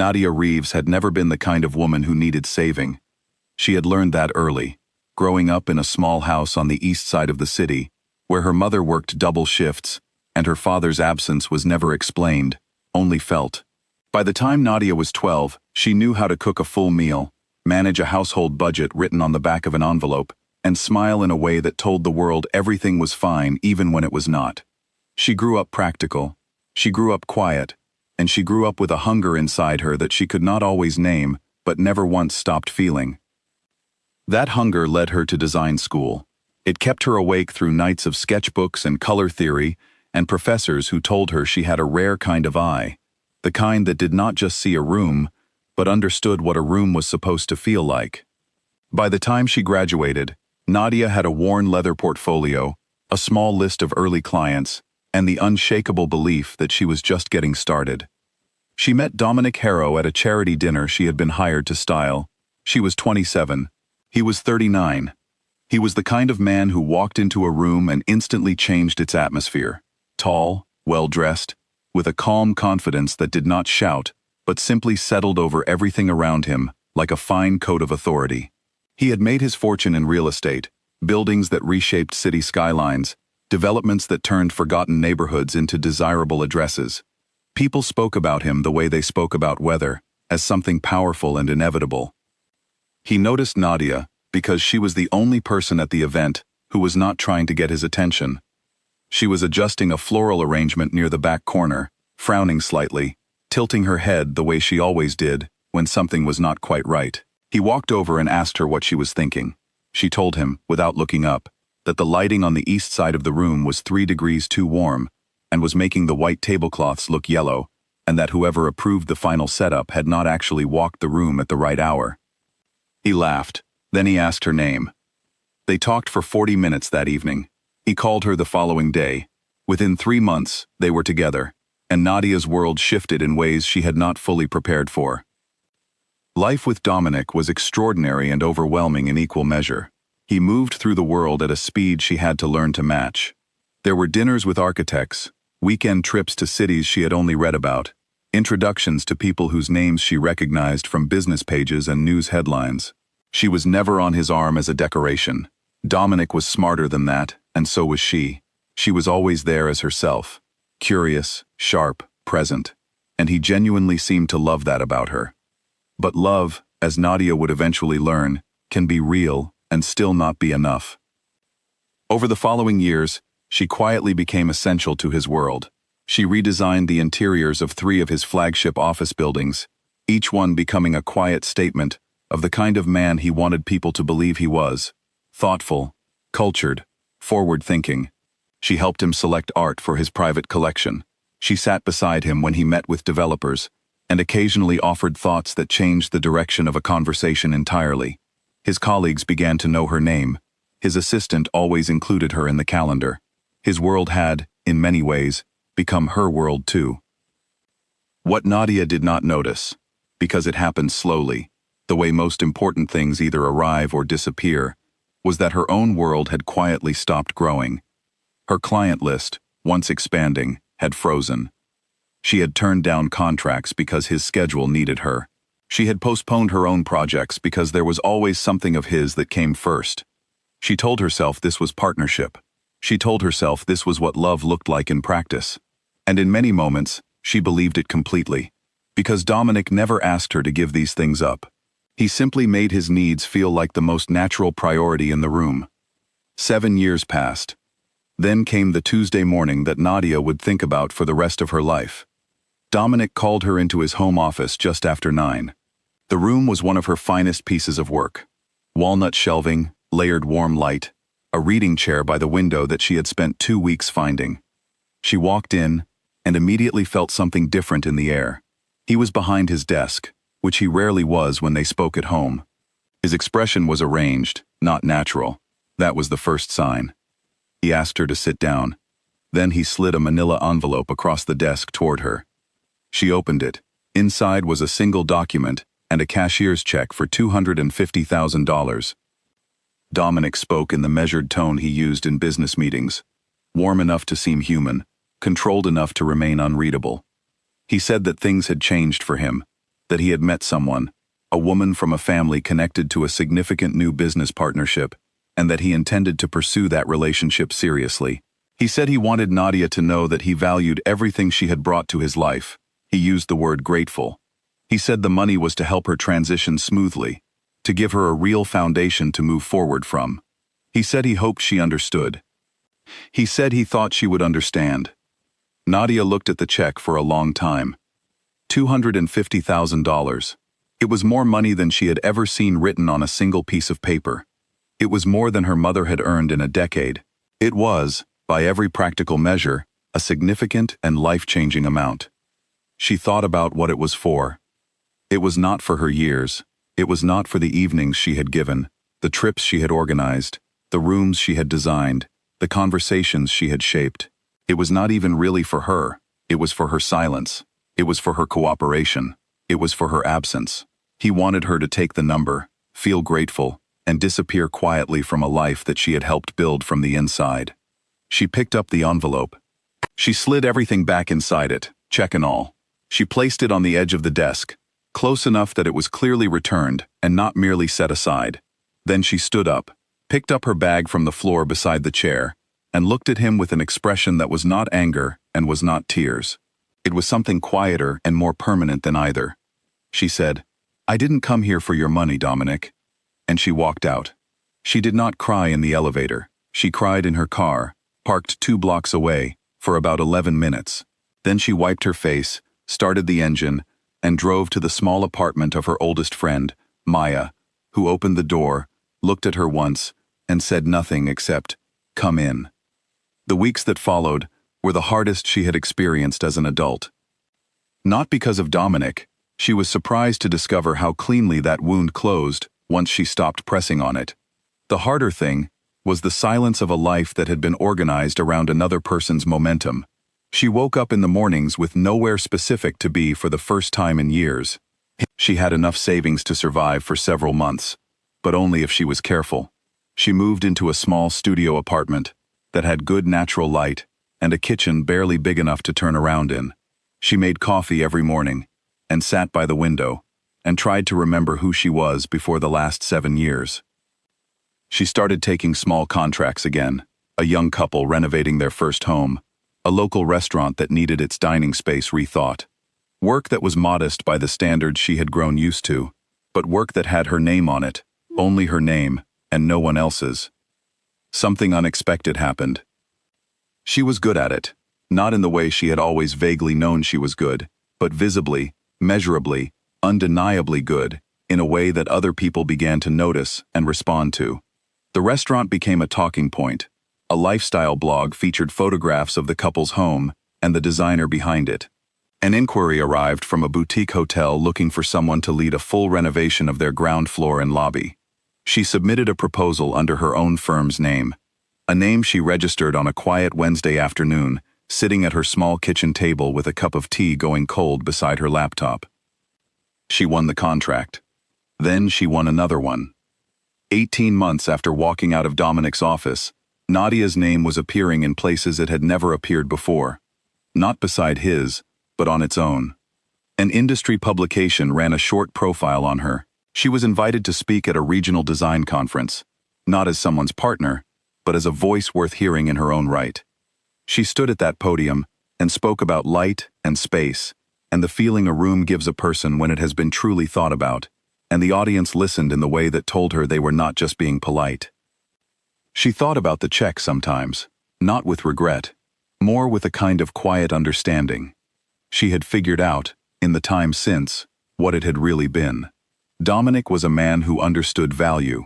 Nadia Reeves had never been the kind of woman who needed saving. She had learned that early, growing up in a small house on the east side of the city, where her mother worked double shifts, and her father's absence was never explained, only felt. By the time Nadia was 12, she knew how to cook a full meal, manage a household budget written on the back of an envelope, and smile in a way that told the world everything was fine even when it was not. She grew up practical. She grew up quiet. And she grew up with a hunger inside her that she could not always name, but never once stopped feeling. That hunger led her to design school. It kept her awake through nights of sketchbooks and color theory, and professors who told her she had a rare kind of eye, the kind that did not just see a room, but understood what a room was supposed to feel like. By the time she graduated, Nadia had a worn leather portfolio, a small list of early clients, and the unshakable belief that she was just getting started. She met Dominic Harrow at a charity dinner she had been hired to style. She was 27. He was 39. He was the kind of man who walked into a room and instantly changed its atmosphere. Tall, well-dressed, with a calm confidence that did not shout, but simply settled over everything around him, like a fine coat of authority. He had made his fortune in real estate, buildings that reshaped city skylines, developments that turned forgotten neighborhoods into desirable addresses. People spoke about him the way they spoke about weather, as something powerful and inevitable. He noticed Nadia because she was the only person at the event who was not trying to get his attention. She was adjusting a floral arrangement near the back corner, frowning slightly, tilting her head the way she always did when something was not quite right. He walked over and asked her what she was thinking. She told him, without looking up, that the lighting on the east side of the room was 3 degrees too warm and was making the white tablecloths look yellow, and that whoever approved the final setup had not actually walked the room at the right hour. He laughed. Then he asked her name. They talked for 40 minutes that evening. He called her the following day. Within 3 months, they were together, and Nadia's world shifted in ways she had not fully prepared for. Life with Dominic was extraordinary and overwhelming in equal measure. He moved through the world at a speed she had to learn to match. There were dinners with architects, weekend trips to cities she had only read about, introductions to people whose names she recognized from business pages and news headlines. She was never on his arm as a decoration. Dominic was smarter than that, and so was she. She was always there as herself, curious, sharp, present, and he genuinely seemed to love that about her. But love, as Nadia would eventually learn, can be real and still not be enough. Over the following years, she quietly became essential to his world. She redesigned the interiors of 3 of his flagship office buildings, each one becoming a quiet statement of the kind of man he wanted people to believe he was: thoughtful, cultured, forward-thinking. She helped him select art for his private collection. She sat beside him when he met with developers, and occasionally offered thoughts that changed the direction of a conversation entirely. His colleagues began to know her name. His assistant always included her in the calendar. His world had, in many ways, become her world too. What Nadia did not notice, because it happened slowly, the way most important things either arrive or disappear, was that her own world had quietly stopped growing. Her client list, once expanding, had frozen. She had turned down contracts because his schedule needed her. She had postponed her own projects because there was always something of his that came first. She told herself this was partnership. She told herself this was what love looked like in practice. And in many moments, she believed it completely. Because Dominic never asked her to give these things up. He simply made his needs feel like the most natural priority in the room. 7 years passed. Then came the Tuesday morning that Nadia would think about for the rest of her life. Dominic called her into his home office just after 9. The room was one of her finest pieces of work. Walnut shelving, layered warm light, a reading chair by the window that she had spent 2 weeks finding. She walked in, and immediately felt something different in the air. He was behind his desk, which he rarely was when they spoke at home. His expression was arranged, not natural. That was the first sign. He asked her to sit down. Then he slid a manila envelope across the desk toward her. She opened it. Inside was a single document and a cashier's check for $250,000. Dominic spoke in the measured tone he used in business meetings, warm enough to seem human, controlled enough to remain unreadable. He said that things had changed for him, that he had met someone, a woman from a family connected to a significant new business partnership, and that he intended to pursue that relationship seriously. He said he wanted Nadia to know that he valued everything she had brought to his life. He used the word grateful. He said the money was to help her transition smoothly, to give her a real foundation to move forward from. He said he hoped she understood. He said he thought she would understand. Nadia looked at the check for a long time. $250,000. It was more money than she had ever seen written on a single piece of paper. It was more than her mother had earned in a decade. It was, by every practical measure, a significant and life-changing amount. She thought about what it was for. It was not for her years. It was not for the evenings she had given, the trips she had organized, the rooms she had designed, the conversations she had shaped. It was not even really for her. It was for her silence. It was for her cooperation. It was for her absence. He wanted her to take the number, feel grateful, and disappear quietly from a life that she had helped build from the inside. She picked up the envelope. She slid everything back inside it, check and all. She placed it on the edge of the desk, close enough that it was clearly returned and not merely set aside. Then she stood up, picked up her bag from the floor beside the chair, and looked at him with an expression that was not anger and was not tears. It was something quieter and more permanent than either. She said, "I didn't come here for your money, Dominic." And she walked out. She did not cry in the elevator. She cried in her car, parked 2 blocks away, for about 11 minutes. Then she wiped her face, started the engine, and drove to the small apartment of her oldest friend, Maya, who opened the door, looked at her once, and said nothing except, "Come in." The weeks that followed were the hardest she had experienced as an adult. Not because of Dominic, she was surprised to discover how cleanly that wound closed once she stopped pressing on it. The harder thing was the silence of a life that had been organized around another person's momentum. She woke up in the mornings with nowhere specific to be for the first time in years. She had enough savings to survive for several months, but only if she was careful. She moved into a small studio apartment that had good natural light and a kitchen barely big enough to turn around in. She made coffee every morning and sat by the window and tried to remember who she was before the last 7 years. She started taking small contracts again, a young couple renovating their first home, a local restaurant that needed its dining space rethought. Work that was modest by the standards she had grown used to, but work that had her name on it, only her name, and no one else's. Something unexpected happened. She was good at it, not in the way she had always vaguely known she was good, but visibly, measurably, undeniably good, in a way that other people began to notice and respond to. The restaurant became a talking point. A lifestyle blog featured photographs of the couple's home and the designer behind it. An inquiry arrived from a boutique hotel looking for someone to lead a full renovation of their ground floor and lobby. She submitted a proposal under her own firm's name, a name she registered on a quiet Wednesday afternoon, sitting at her small kitchen table with a cup of tea going cold beside her laptop. She won the contract. Then she won another one. 18 months after walking out of Dominic's office, Nadia's name was appearing in places it had never appeared before. Not beside his, but on its own. An industry publication ran a short profile on her. She was invited to speak at a regional design conference, not as someone's partner, but as a voice worth hearing in her own right. She stood at that podium and spoke about light and space, and the feeling a room gives a person when it has been truly thought about, and the audience listened in the way that told her they were not just being polite. She thought about the check sometimes, not with regret, more with a kind of quiet understanding. She had figured out, in the time since, what it had really been. Dominic was a man who understood value.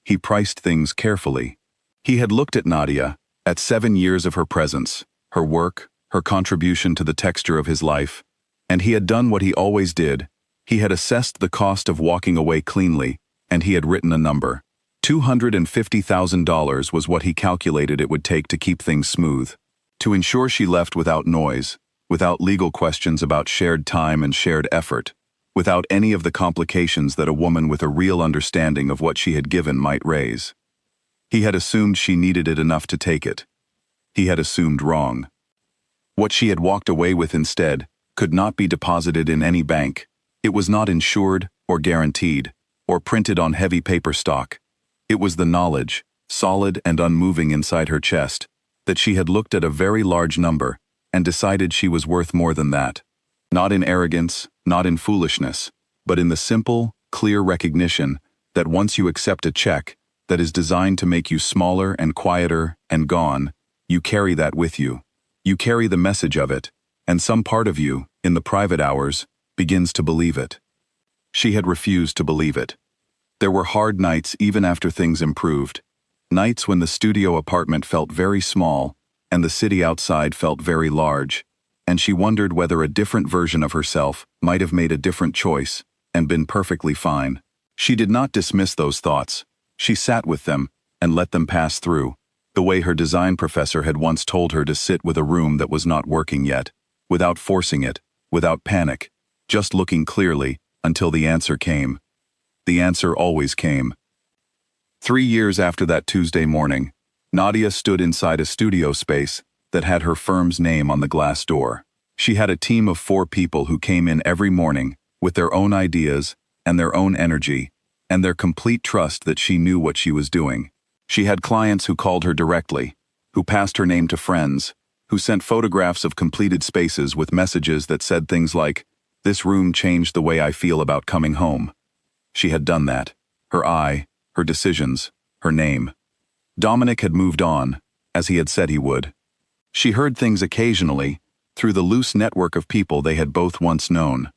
He priced things carefully. He had looked at Nadia, at 7 years of her presence, her work, her contribution to the texture of his life, and he had done what he always did. He had assessed the cost of walking away cleanly, and he had written a number. $250,000 was what he calculated it would take to keep things smooth, to ensure she left without noise, without legal questions about shared time and shared effort, without any of the complications that a woman with a real understanding of what she had given might raise. He had assumed she needed it enough to take it. He had assumed wrong. What she had walked away with instead could not be deposited in any bank, It was not insured or guaranteed or printed on heavy paper stock. It was the knowledge, solid and unmoving inside her chest, that she had looked at a very large number and decided she was worth more than that. Not in arrogance, not in foolishness, but in the simple, clear recognition that once you accept a check that is designed to make you smaller and quieter and gone, you carry that with you. You carry the message of it, and some part of you, in the private hours, begins to believe it. She had refused to believe it. There were hard nights even after things improved. Nights when the studio apartment felt very small and the city outside felt very large, and she wondered whether a different version of herself might have made a different choice and been perfectly fine. She did not dismiss those thoughts. She sat with them and let them pass through, the way her design professor had once told her to sit with a room that was not working yet, without forcing it, without panic, just looking clearly until the answer came. The answer always came. 3 years after that Tuesday morning, Nadia stood inside a studio space that had her firm's name on the glass door. She had a team of 4 people who came in every morning with their own ideas and their own energy and their complete trust that she knew what she was doing. She had clients who called her directly, who passed her name to friends, who sent photographs of completed spaces with messages that said things like, "This room changed the way I feel about coming home." She had done that. Her eye, her decisions, her name. Dominic had moved on, as he had said he would. She heard things occasionally, through the loose network of people they had both once known.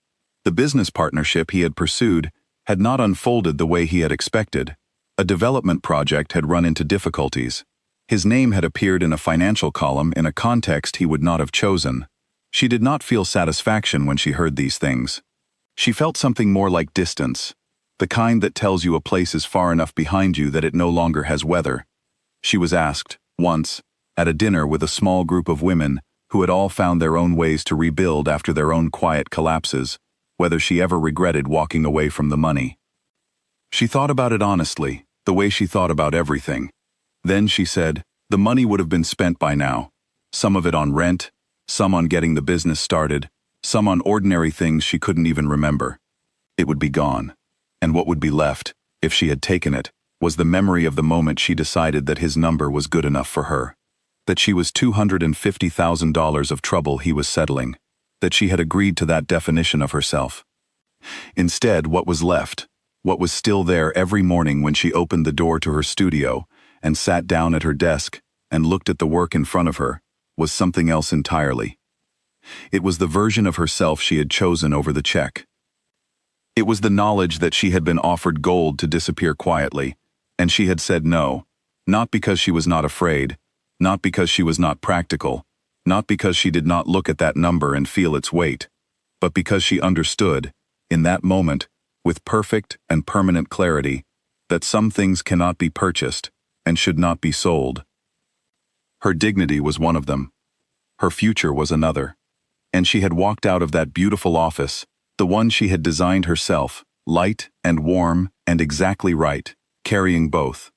The business partnership he had pursued had not unfolded the way he had expected. A development project had run into difficulties. His name had appeared in a financial column in a context he would not have chosen. She did not feel satisfaction when she heard these things. She felt something more like distance, the kind that tells you a place is far enough behind you that it no longer has weather. She was asked, once, at a dinner with a small group of women who had all found their own ways to rebuild after their own quiet collapses, whether she ever regretted walking away from the money. She thought about it honestly, the way she thought about everything. Then she said, the money would have been spent by now, some of it on rent, some on getting the business started, some on ordinary things she couldn't even remember. It would be gone. And what would be left, if she had taken it, was the memory of the moment she decided that his number was good enough for her. That she was $250,000 of trouble he was settling. That she had agreed to that definition of herself. Instead, what was left, what was still there every morning when she opened the door to her studio and sat down at her desk and looked at the work in front of her, was something else entirely. It was the version of herself she had chosen over the check. It was the knowledge that she had been offered gold to disappear quietly, and she had said no, not because she was not afraid, not because she was not practical, not because she did not look at that number and feel its weight, but because she understood, in that moment, with perfect and permanent clarity, that some things cannot be purchased and should not be sold. Her dignity was one of them. Her future was another. And she had walked out of that beautiful office, the one she had designed herself, light and warm and exactly right, carrying both.